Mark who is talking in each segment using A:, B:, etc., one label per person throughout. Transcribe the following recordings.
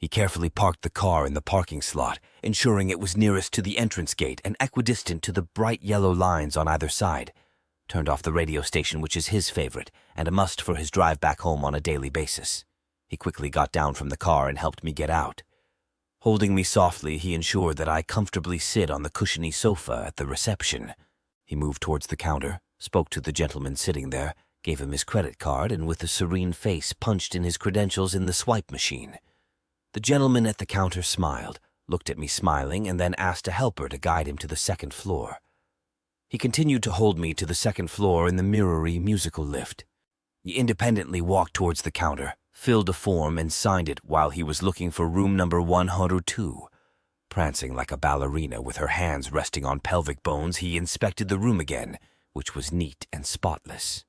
A: He carefully parked the car in the parking slot, ensuring it was nearest to the entrance gate and equidistant to the bright yellow lines on either side. Turned off the radio station, which is his favorite, and a must for his drive back home on a daily basis. He quickly got down from the car and helped me get out. Holding me softly, he ensured that I comfortably sit on the cushiony sofa at the reception. He moved towards the counter, spoke to the gentleman sitting there, gave him his credit card, and with a serene face punched in his credentials in the swipe machine. The gentleman at the counter smiled, looked at me smiling, and then asked a helper to guide him to the second floor. He continued to hold me to the second floor in the mirrory musical lift. He independently walked towards the counter, filled a form, and signed it while he was looking for room number 102. Prancing like a ballerina with her hands resting on pelvic bones, he inspected the room again, which was neat and spotless.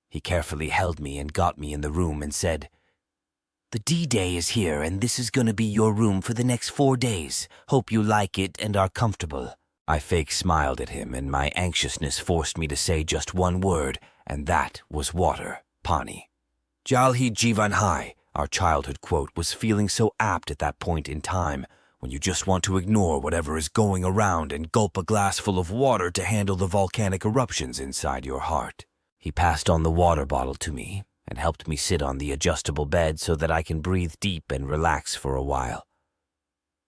A: He carefully held me and got me in the room and said, "The D-Day is here, and this is going to be your room for the next 4 days. Hope you like it and are comfortable." I fake smiled at him, and my anxiousness forced me to say just one word, and that was water, Pani. Jal hi Jivan Hai, our childhood quote, was feeling so apt at that point in time, when you just want to ignore whatever is going around and gulp a glass full of water to handle the volcanic eruptions inside your heart. He passed on the water bottle to me and helped me sit on the adjustable bed so that I can breathe deep and relax for a while.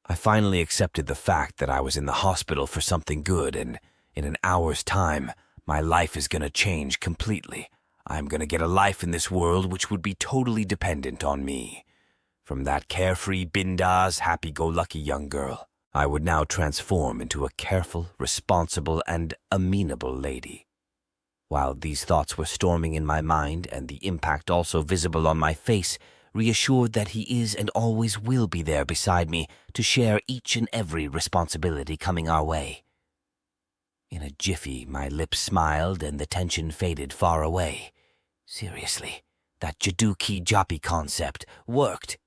A: I finally accepted the fact that I was in the hospital for something good, and in an hour's time, my life is going to change completely. I'm going to get a life in this world which would be totally dependent on me. From that carefree, bindas, happy-go-lucky young girl, I would now transform into a careful, responsible, and amenable lady. While these thoughts were storming in my mind and the impact also visible on my face, reassured that he is and always will be there beside me to share each and every responsibility coming our way. In a jiffy, my lips smiled and the tension faded far away. Seriously, that Jaduki Joppy concept worked.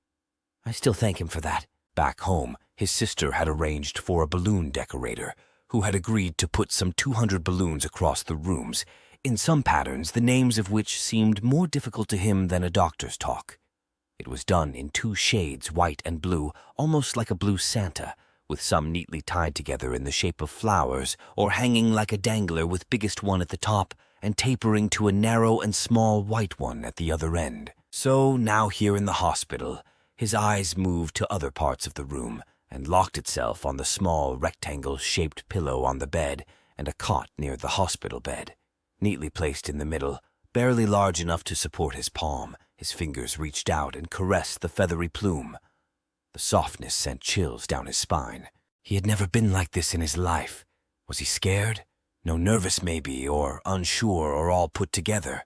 A: I still thank him for that. Back home, his sister had arranged for a balloon decorator who had agreed to put some 200 balloons across the rooms, in some patterns the names of which seemed more difficult to him than a doctor's talk. It was done in 2 shades, white and blue, almost like a blue Santa, with some neatly tied together in the shape of flowers or hanging like a dangler with biggest one at the top and tapering to a narrow and small white one at the other end. So now here in the hospital, his eyes moved to other parts of the room and locked itself on the small rectangle-shaped pillow on the bed and a cot near the hospital bed. Neatly placed in the middle, barely large enough to support his palm, his fingers reached out and caressed the feathery plume. The softness sent chills down his spine. He had never been like this in his life. Was he scared? No, nervous maybe, or unsure, or all put together.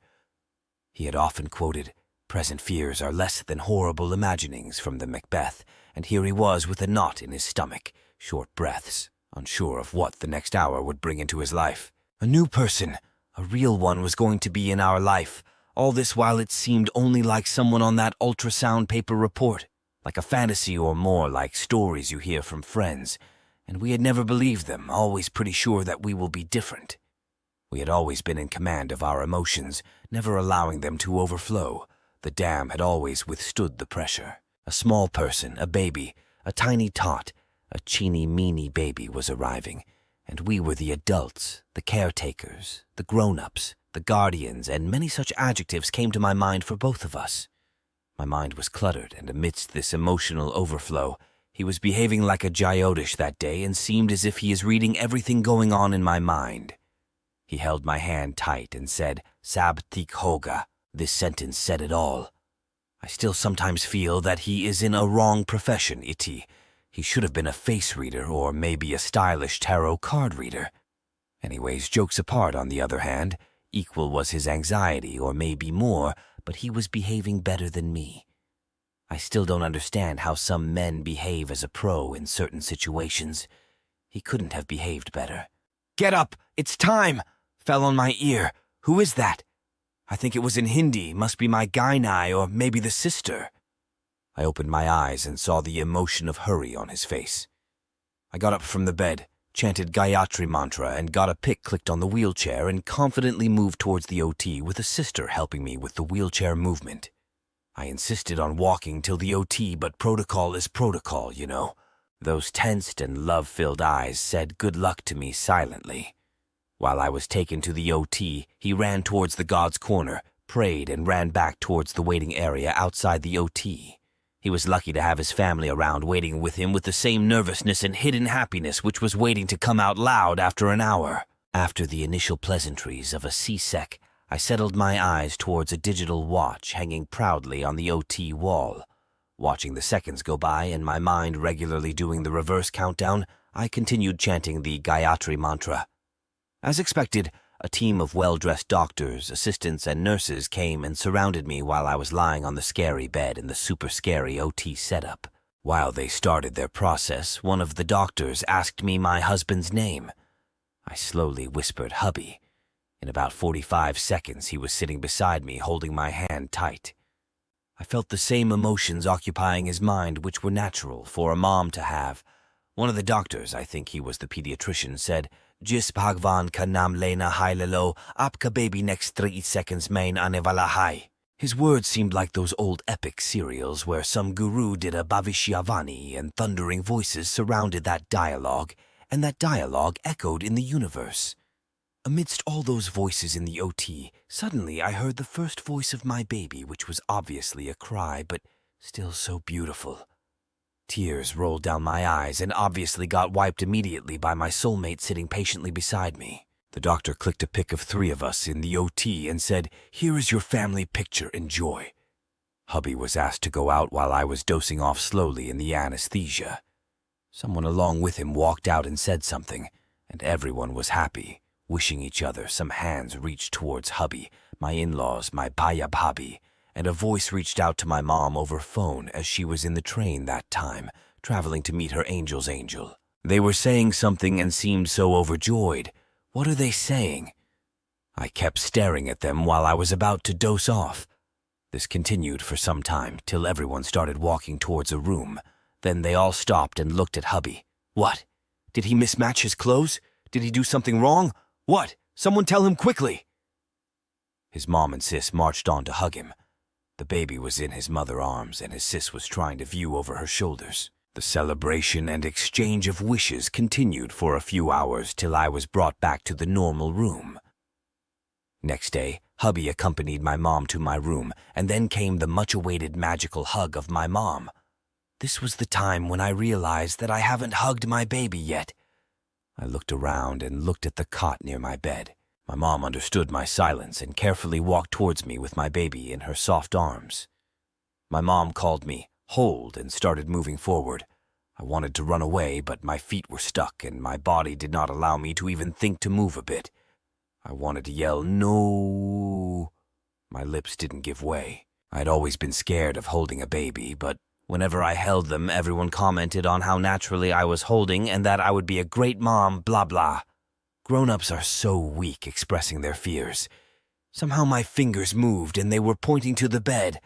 A: He had often quoted, "Present fears are less than horrible imaginings," from the Macbeth, and here he was with a knot in his stomach, short breaths, unsure of what the next hour would bring into his life. A new person, a real one, was going to be in our life, all this while it seemed only like someone on that ultrasound paper report, like a fantasy or more like stories you hear from friends, and we had never believed them, always pretty sure that we will be different. We had always been in command of our emotions, never allowing them to overflow. The dam had always withstood the pressure. A small person, a baby, a tiny tot, a teeny-meeny baby was arriving, and we were the adults, the caretakers, the grown-ups, the guardians, and many such adjectives came to my mind for both of us. My mind was cluttered, and amidst this emotional overflow, he was behaving like a Jyotish that day and seemed as if he is reading everything going on in my mind. He held my hand tight and said, "Sab Tik Hoga." This sentence said it all. I still sometimes feel that he is in a wrong profession, Iti. He should have been a face reader or maybe a stylish tarot card reader. Anyways, jokes apart, on the other hand, equal was his anxiety, or maybe more, but he was behaving better than me. I still don't understand how some men behave as a pro in certain situations. He couldn't have behaved better. "Get up! It's time!" fell on my ear. "Who is that?" I think it was in Hindi, must be my Gainai or maybe the sister. I opened my eyes and saw the emotion of hurry on his face. I got up from the bed, chanted Gayatri mantra, and got a pick clicked on the wheelchair and confidently moved towards the OT with a sister helping me with the wheelchair movement. I insisted on walking till the OT, but protocol is protocol, you know. Those tensed and love-filled eyes said good luck to me silently. While I was taken to the OT, he ran towards the God's Corner, prayed, and ran back towards the waiting area outside the OT. He was lucky to have his family around waiting with him with the same nervousness and hidden happiness which was waiting to come out loud after an hour. After the initial pleasantries of a C-sec, I settled my eyes towards a digital watch hanging proudly on the OT wall. Watching the seconds go by and my mind regularly doing the reverse countdown, I continued chanting the Gayatri mantra. As expected, a team of well-dressed doctors, assistants, and nurses came and surrounded me while I was lying on the scary bed in the super scary OT setup. While they started their process, one of the doctors asked me my husband's name. I slowly whispered hubby. In about 45 seconds, he was sitting beside me, holding my hand tight. I felt the same emotions occupying his mind, which were natural for a mom to have. One of the doctors, I think he was the pediatrician, said, "Jis Bhagwan ka naam lena hai lelo, apka baby next 3 seconds main aane wala hai." His words seemed like those old epic serials where some guru did a bhavishyavani and thundering voices surrounded that dialogue, and that dialogue echoed in the universe. Amidst all those voices in the OT, suddenly I heard the first voice of my baby, which was obviously a cry, but still so beautiful. Tears rolled down my eyes and obviously got wiped immediately by my soulmate sitting patiently beside me. The doctor clicked a pic of 3 of us in the OT and said, "Here is your family picture, enjoy." Hubby was asked to go out while I was dosing off slowly in the anesthesia. Someone along with him walked out and said something, and everyone was happy. Wishing each other, some hands reached towards hubby, my in-laws, my bhaiya bhabhi, and a voice reached out to my mom over phone as she was in the train that time, traveling to meet her angel's angel. They were saying something and seemed so overjoyed. What are they saying? I kept staring at them while I was about to dose off. This continued for some time, till everyone started walking towards a room. Then they all stopped and looked at hubby. What? Did he mismatch his clothes? Did he do something wrong? What? Someone tell him quickly! His mom and sis marched on to hug him. The baby was in his mother's arms and his sis was trying to view over her shoulders. The celebration and exchange of wishes continued for a few hours till I was brought back to the normal room. Next day, hubby accompanied my mom to my room, and then came the much-awaited magical hug of my mom. This was the time when I realized that I haven't hugged my baby yet. I looked around and looked at the cot near my bed. My mom understood my silence and carefully walked towards me with my baby in her soft arms. My mom called me, "Hold," and started moving forward. I wanted to run away, but my feet were stuck and my body did not allow me to even think to move a bit. I wanted to yell, "No!" My lips didn't give way. I had always been scared of holding a baby, but whenever I held them, everyone commented on how naturally I was holding and that I would be a great mom, blah blah. Grown-ups are so weak expressing their fears. Somehow my fingers moved and they were pointing to the bed.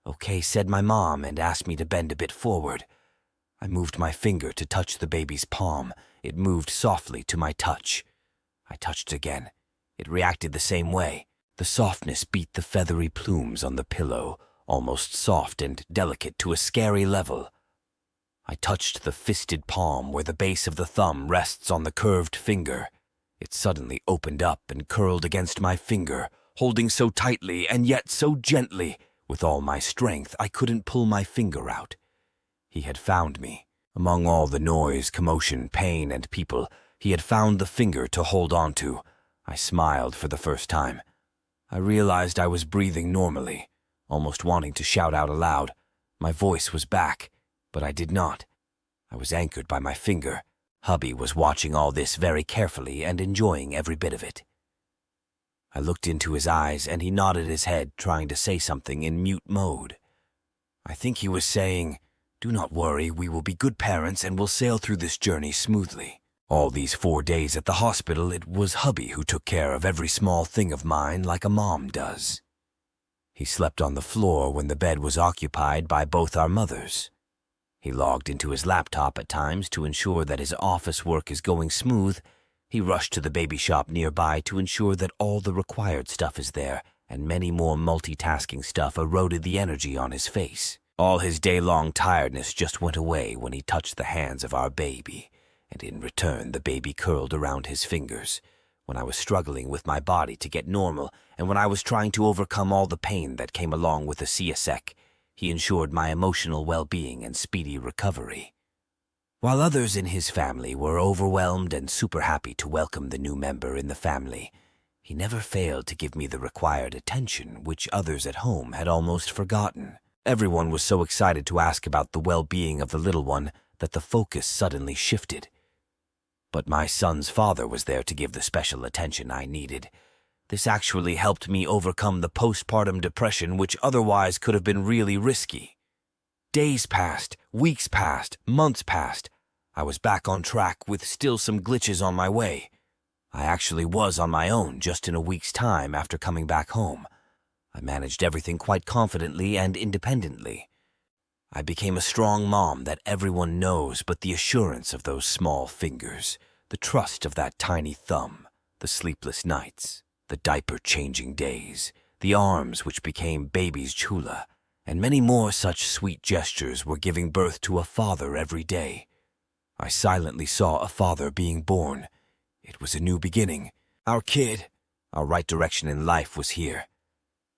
A: "Okay," said my mom and asked me to bend a bit forward. I moved my finger to touch the baby's palm. It moved softly to my touch. I touched again. It reacted the same way. The softness beat the feathery plumes on the pillow, almost soft and delicate to a scary level. I touched the fisted palm where the base of the thumb rests on the curved finger. It suddenly opened up and curled against my finger, holding so tightly and yet so gently. With all my strength, I couldn't pull my finger out. He had found me. Among all the noise, commotion, pain, and people, he had found the finger to hold on to. I smiled for the first time. I realized I was breathing normally, almost wanting to shout out aloud. My voice was back, but I did not. I was anchored by my finger. Hubby was watching all this very carefully and enjoying every bit of it. I looked into his eyes and he nodded his head, trying to say something in mute mode. I think he was saying, "Do not worry, we will be good parents and will sail through this journey smoothly." All these 4 days at the hospital, it was hubby who took care of every small thing of mine like a mom does. He slept on the floor when the bed was occupied by both our mothers. He logged into his laptop at times to ensure that his office work is going smooth. He rushed to the baby shop nearby to ensure that all the required stuff is there, and many more multitasking stuff eroded the energy on his face. All his day-long tiredness just went away when he touched the hands of our baby, and in return the baby curled around his fingers. When I was struggling with my body to get normal, and when I was trying to overcome all the pain that came along with the CSEC, he ensured my emotional well-being and speedy recovery. While others in his family were overwhelmed and super happy to welcome the new member in the family, he never failed to give me the required attention, which others at home had almost forgotten. Everyone was so excited to ask about the well-being of the little one that the focus suddenly shifted. But my son's father was there to give the special attention I needed. This actually helped me overcome the postpartum depression, which otherwise could have been really risky. Days passed, weeks passed, months passed. I was back on track with still some glitches on my way. I actually was on my own just in a week's time after coming back home. I managed everything quite confidently and independently. I became a strong mom that everyone knows, but the assurance of those small fingers, the trust of that tiny thumb, the sleepless nights, the diaper-changing days, the arms which became baby's chula, and many more such sweet gestures were giving birth to a father every day. I silently saw a father being born. It was a new beginning. Our kid, our right direction in life was here.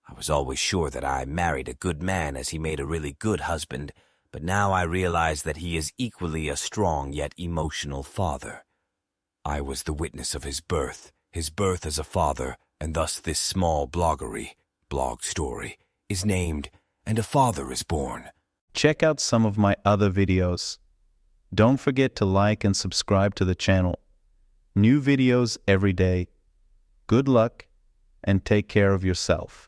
A: I was always sure that I married a good man as he made a really good husband, but now I realize that he is equally a strong yet emotional father. I was the witness of his birth as a father, and thus this small blog story, is named And a Father is Born.
B: Check out some of my other videos. Don't forget to like and subscribe to the channel. New videos every day. Good luck and take care of yourself.